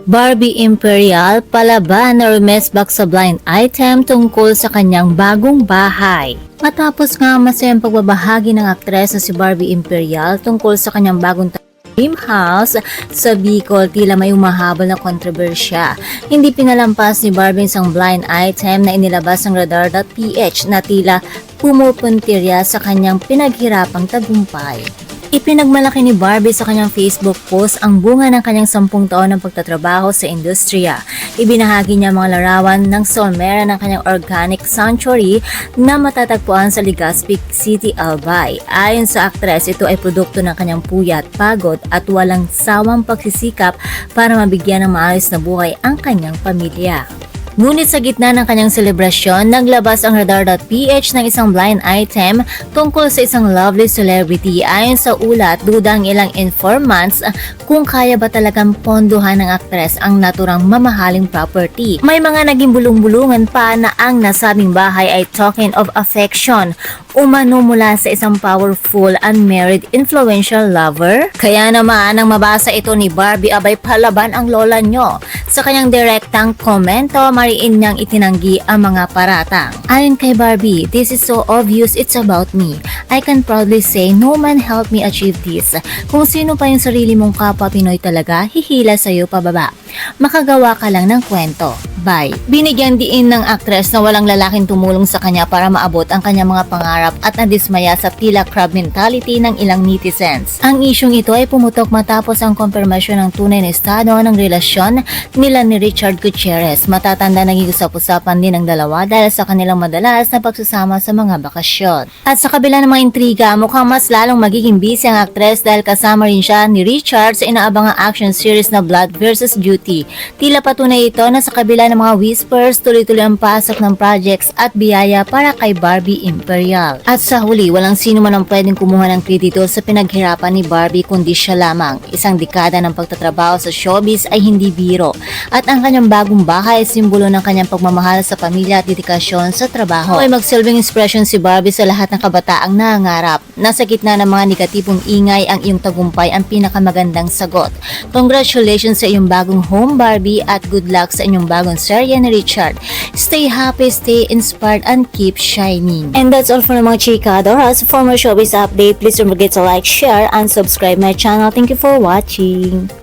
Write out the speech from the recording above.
Barbie Imperial palaban na rumesbak sa blind item tungkol sa kanyang bagong bahay. Matapos nga masayang pagbabahagi ng aktres na si Barbie Imperial tungkol sa kanyang bagong dream house sa Bicol, tila may umahabol na kontrobersya. Hindi pinalampas ni Barbie isang blind item na inilabas ng Radar.ph na tila pumupuntirya sa kanyang pinaghirapang tagumpay. Ipinagmalaki ni Barbie sa kanyang Facebook post ang bunga ng kanyang 10 taon ng pagtatrabaho sa industriya. Ibinahagi niya mga larawan ng Solmera ng kanyang organic sanctuary na matatagpuan sa Legazpi City, Albay. Ayon sa aktres, ito ay produkto ng kanyang puyat, pagod at walang sawang pagsisikap para mabigyan ng maayos na buhay ang kanyang pamilya. Ngunit sa gitna ng kanyang selebrasyon, naglabas ang Radar.ph ng isang blind item tungkol sa isang lovely celebrity. Ayon sa ulat, duda ang ilang informants kung kaya ba talagang pondohan ng aktres ang naturang mamahaling property. May mga naging bulong-bulungan pa na ang nasabing bahay ay token of affection, umano mula sa isang powerful unmarried influential lover. Kaya naman nang mabasa ito ni Barbie, abay palaban ang lola nyo. Sa kanyang direktang komento, mariin niyang itinanggi ang mga paratang. Ayon kay Barbie, "This is so obvious, it's about me. I can proudly say no man helped me achieve this. Kung sino pa yung sarili mong kapwa Pinoy talaga, hihila sa'yo pababa. Makagawa ka lang ng kwento. Bye." Binigyang diin ng aktres na walang lalaking tumulong sa kanya para maabot ang kanyang mga pangarap at nadismaya sa tila crab mentality ng ilang netizens. Ang isyong ito ay pumutok matapos ang konfirmasyon ng tunay na estado ng relasyon nila ni Richard Gutierrez. Matatanda naging usap-usapan din ng dalawa dahil sa kanilang madalas na pagsasama sa mga bakasyon. At sa kabila ng mga intriga, mukhang mas lalong magiging busy ang aktres dahil kasama rin siya ni Richard sa inaabangang action series na Blood vs. Beauty. Tila patunay ito na sa kabila ng mga whispers, tuloy-tuloy ang pasok ng projects at biyaya para kay Barbie Imperial. At sa huli, walang sino man ang pwedeng kumuha ng kredito sa pinaghirapan ni Barbie kundi siya lamang. Isang dekada ng pagtatrabaho sa showbiz ay hindi biro. At ang kanyang bagong bahay ay simbolo ng kanyang pagmamahal sa pamilya at dedikasyon sa trabaho. Ay magsilbing inspiration si Barbie sa lahat ng kabataang nangangarap. Nasa gitna ng mga negatibong ingay, ang iyong tagumpay ang pinakamagandang sagot. Congratulations sa iyong bagong home, Barbie, at good luck sa inyong bagong serye ni Richard. Stay happy, stay inspired, and keep shining. And that's all for mga chika Doras. For more showbiz update, please don't forget to like, share, and subscribe my channel. Thank you for watching.